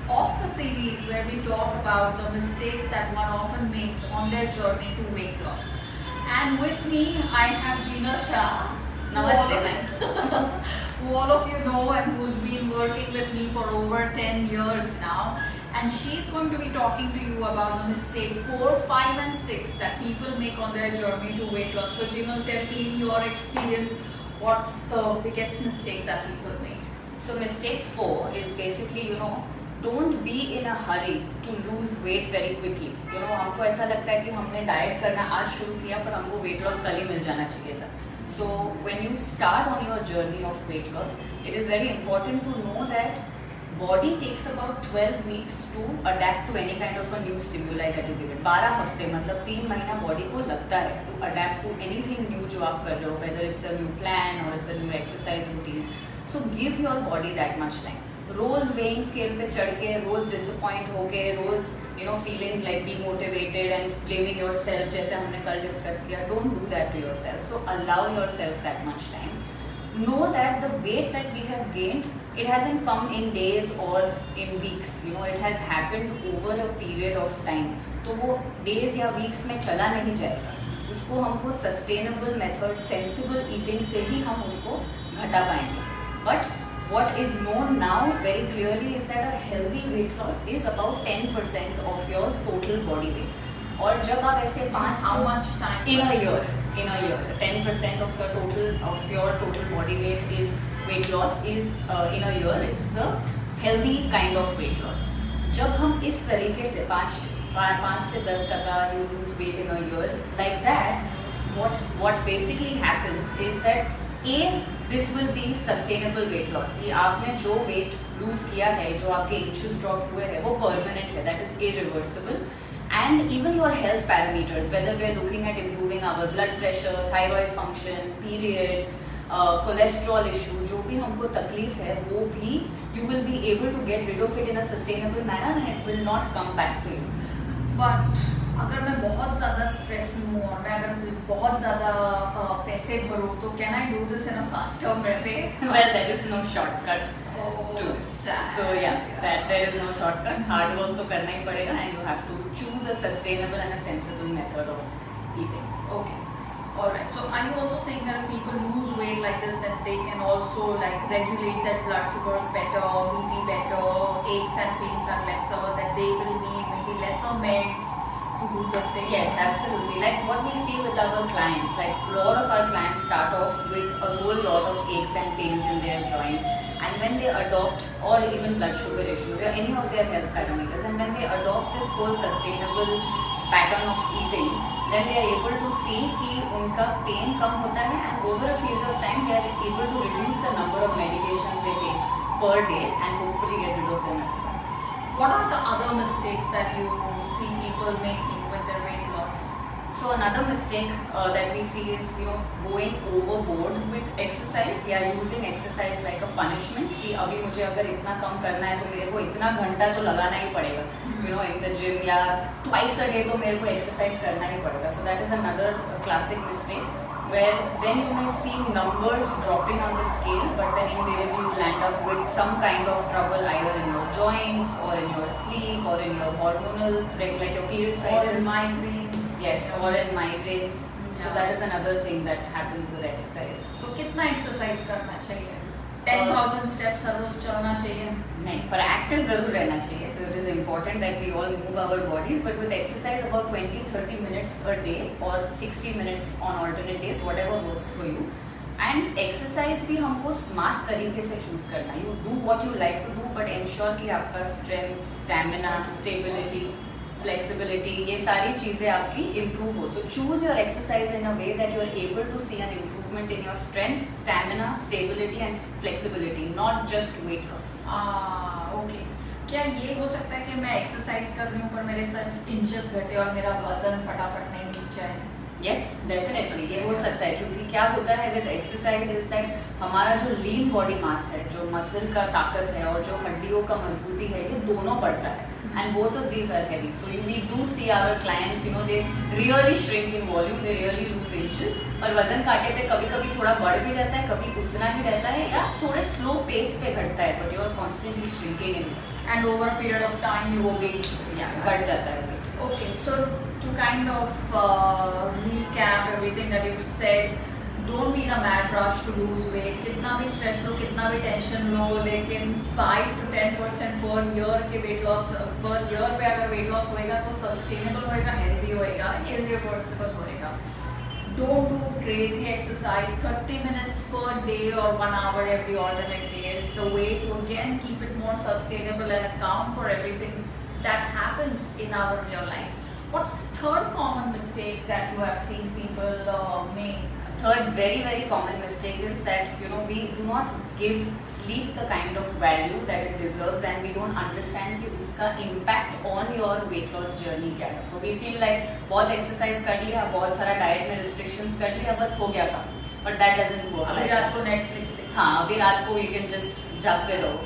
of the series where we talk about the mistakes that one often makes on their journey to weight loss. And with me, I have Gina Shah, who all of you know and who's been working with me for over 10 years now. And she's going to be talking to you about the mistake 4, 5 and 6 that people make on their journey to weight loss. So Gina, tell me in your experience, what's the biggest mistake that people make? So mistake 4 is basically, don't be in a hurry to lose weight very quickly. हमको ऐसा लगता है कि हमने diet करना आज शुरू किया पर हमको वेट लॉस कल ही मिल जाना चाहिए था. So when you start on your journey of weight loss, it is very important to know that body takes about 12 weeks to adapt to any kind of a new stimuli that you give it. 12 हफ्ते मतलब 3 महीना body को लगता है to adapt to anything new जो आप कर रहे हो, whether it's a new plan or it's a new exercise routine. So give your body that much time. रोज वेइंग स्केल पे चढ़ के रोज डिसअपॉइंट होके रोज feeling like demotivated and blaming yourself जैसे हमने कल डिस्कस किया. Don't do that to yourself. So allow yourself that much time. Know that the weight that we have gained it hasn't come in days or in weeks. It has happened over a period of time. तो वो days या weeks में चला नहीं जाएगा. उसको हमको sustainable method, sensible eating से ही हम उसको घटा पाएंगे. But what is known now very clearly is that a healthy weight loss is about 10% of your total body weight. और जब आप ऐसे how much time in a year 10% of your total body weight is weight loss is in a year is the healthy kind of weight loss. जब हम इस तरीके से 5 से 10% you lose weight in a year like that, what basically happens is that this will be sustainable weight loss. कि आपने जो weight lose किया है, जो आपके inches drop हुए हैं, वो permanent है, that is irreversible. And even your health parameters, whether we are looking at improving our blood pressure, thyroid function, periods, cholesterol issue, जो भी हमको तकलीफ है वो भी you will be able to get rid of it in a sustainable manner and it will not come back to you. But अगर मैं बहुत ज़्यादा स्ट्रेस में हूँ और मैं अगर बहुत ज़्यादा पैसे भरूँ तो can I do this in a faster way? Well, there is no shortcut. So yeah, there is no shortcut. Hard work तो करना ही पड़ेगा and you have to choose a sustainable and a sensible method of eating. Okay. Alright. So are you also saying that if people lose weight like this, that they can also like regulate their blood sugars better, BP better, aches and pains are lesser, that they will need maybe lesser meds to do the same? Yes, absolutely. Like what we see with our clients, like a lot of our clients start off with a whole lot of aches and pains in their joints, and when they adopt, or even blood sugar issue or any of their health parameters, and when they adopt this whole sustainable pattern of eating, then they are able to see कि उनका pain कम होता है and over a period of time they are able to reduce the number of medications they take per day and hopefully get rid of them as well. What are the other mistakes that you see people making with their weight loss? So another mistake that we see is going overboard with exercise या using exercise like a punishment कि अभी मुझे अगर इतना कम करना है तो मेरे को इतना घंटा तो लगाना ही पड़ेगा. In the gym या twice a day तो मेरे को exercise करना ही पड़ेगा. So that is another classic mistake where then you may see numbers dropping on the scale, but then invariably you land up with some kind of trouble either in your joints or in your sleep or in your hormonal, like your period cycle. Or in migraines. Yes, or in migraines. So that is another thing that happens with exercise. तो कितना exercise करना चाहिए? 10,000 steps हर रोज चलना चाहिए? नहीं, पर active जरूर रहना चाहिए. So it is important that we all move our bodies, but with exercise about 20-30 minutes a day or 60 minutes on alternate days, whatever works for you. And exercise भी हमको smart तरीके से choose करना. You do what you like to do, but ensure कि आपका strength, stamina, stability, flexibility, ये सारी चीजें आपकी improve हो. So choose your exercise in a way that you are able to see an improvement in your strength, stamina, stability and flexibility, not just weight loss. Okay. क्या ये हो सकता है कि मैं एक्सरसाइज कर रही हूँ पर मेरे सिर्फ इंचेस घटे और मेरा वजन फटाफट नहीं नीचे आए? यस डेफिनेटली ये हो सकता है, क्योंकि क्या होता है विद एक्सरसाइज इज दैट हमारा जो लीन बॉडी मास है, जो मसल का ताकत है और जो हड्डियों का मजबूती है, ये दोनों बढ़ता है and both of these are heavy. So we do see our clients, you know, they really shrink in volume, they really lose inches. और वजन काटे पे कभी कभी थोड़ा बढ़ भी जाता है, कभी उतना ही रहता है या थोड़े स्लो पेस पे घटता है, but you are constantly shrinking in And over a period of time you will be घट जाता है. Okay, so to kind of recap everything that you've said, don't be in a mad rush to lose weight. कितना भी stress लो, कितना भी tension लो, लेकिन 5 to 10% per year के weight loss per year पे अगर weight loss होएगा तो sustainable होएगा, healthy होएगा, irreversible होएगा. Don't do crazy exercise. 30 minutes per day or 1 hour every alternate day is the way to again keep it more sustainable and account for everything that happens in our real life. What's the third common mistake that you have seen people make? Third very common mistake is that, you know, we do not give sleep the kind of value that it deserves and we don't understand कि उसका impact on your weight loss journey क्या है. तो we feel like बहुत exercise कर लिया, बहुत सारा diet में restrictions कर लिया, बस हो गया काम. But that doesn't work. अभी रात को Netflix देखो. हाँ, अभी रात को you can just जागते रहो.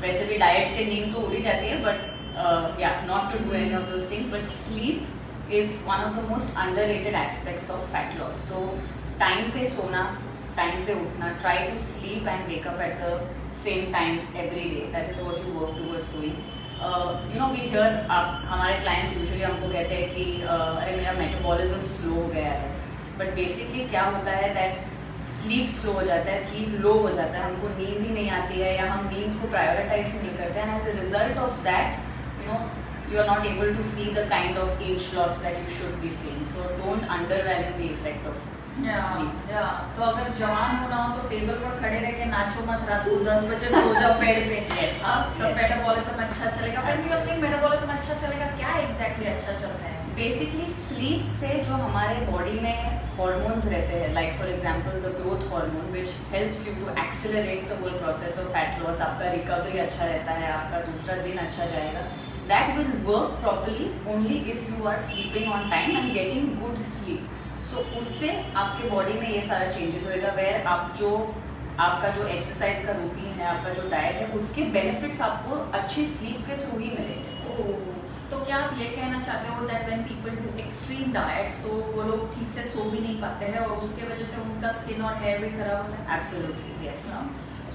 वैसे भी diet से नींद तो उड़ी जाती है, but yeah, not to do any of those things. But sleep is one of the most underrated aspects of fat loss. तो टाइम पे सोना, टाइम पे उठना, try to sleep and wake up at the same time every day. That is what you work towards doing. You know, we here, हमारे clients usually हमको कहते हैं कि अरे मेरा मेटाबॉलिज्म स्लो हो गया है. बट बेसिकली क्या होता है दैट स्लीप स्लो हो जाता है, स्लीप लो हो जाता है, हमको नींद ही नहीं आती है या हम नींद को प्रायोरिटाइज नहीं करते हैं. And as a result of that, you know, you are not able to see the kind of age loss that you should be seeing. So don't undervalue the effect of sleep. तो अगर जवान होना हो तो table पर खड़े रह के नाचो मत, रात को 10 बजे सो जाओ बेड पे. Yes, तो yes. मेटाबॉलिज्म अच्छा चलेगा. When you are saying metabolism अच्छा चलेगा, क्या exactly अच्छा चलता है? बेसिकली स्लीप से जो हमारे बॉडी में हॉर्मोन्स रहते हैं, like for example the growth hormone which helps you to accelerate the whole process of fat loss. आपका रिकवरी अच्छा रहता है, आपका दूसरा दिन अच्छा जाएगा. That will work properly only if you are sleeping on time and getting good sleep. So उससे आपके बॉडी में ये सारा चेंजेस होएगा, वेयर आपका जो एक्सरसाइज का रूटीन है, आपका जो डाइट है, उसके बेनिफिट्स आपको अच्छी स्लीप के थ्रू ही मिलेंगे. तो क्या आप ये कहना चाहते हो that when people do extreme diets तो वो लोग ठीक से सो भी नहीं पाते हैं और उसके वजह से उनका स्किन और हेयर भी खराब होता है? Absolutely, yes.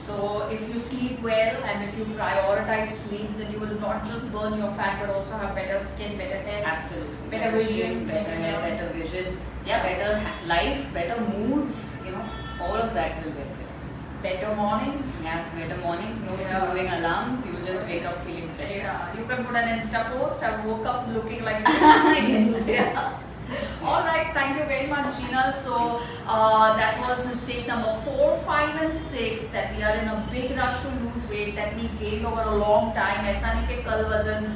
So if you sleep well and if you prioritize sleep, then you will not just burn your fat but also have better skin, better hair. Absolutely. Better vision, better hair, better vision. Yeah, better life, better moods. You know, all of that will get better. Better mornings. Yeah, better mornings. No snoozing alarms. You will just wake up feeling fresh. Yeah, you can put an Insta post. I woke up looking like this. Yes. Yeah. All right, thank you very much, Gina. So that was mistake number 4, 5 and 6, that we are in a big rush to lose weight, that we gained over a long time. ऐसा नहीं कि कल वजन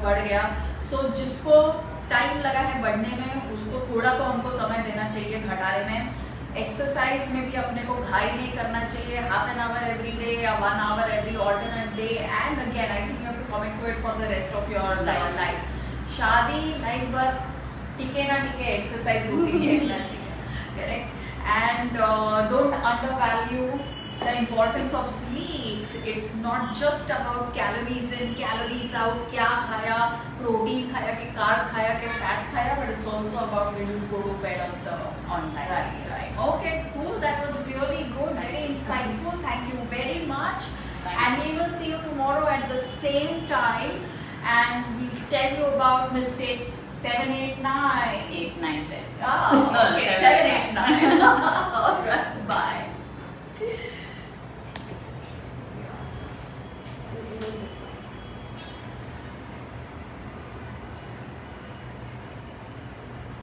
बढ़ गया. So जिसको time लगा है बढ़ने में, उसको थोड़ा तो हमको समय देना चाहिए घटाने में. एक्सरसाइज में भी अपने को घाई नहीं करना चाहिए. half an hour every day या 1 hour every alternate day. And again, I think you have to commit to it for the rest of your life. शादी लाइफ भर टिके ना टिके एक्सरसाइज रूटीन रहना चाहिए. Correct. And don't undervalue the importance of sleep. It's not just about calories in calories out, क्या खाया, protein खाया कि कार्ब खाया कि फैट खाया, but it's also about when you go to bed on time. Right. Okay, cool. That was really good, very insightful. Thank you very much. And we will see you tomorrow at the same time. And we'll tell you about mistakes 7, 8, 9. 8, 9, 10. Oh, No, okay, 7, 7, 8, 9. All right, bye.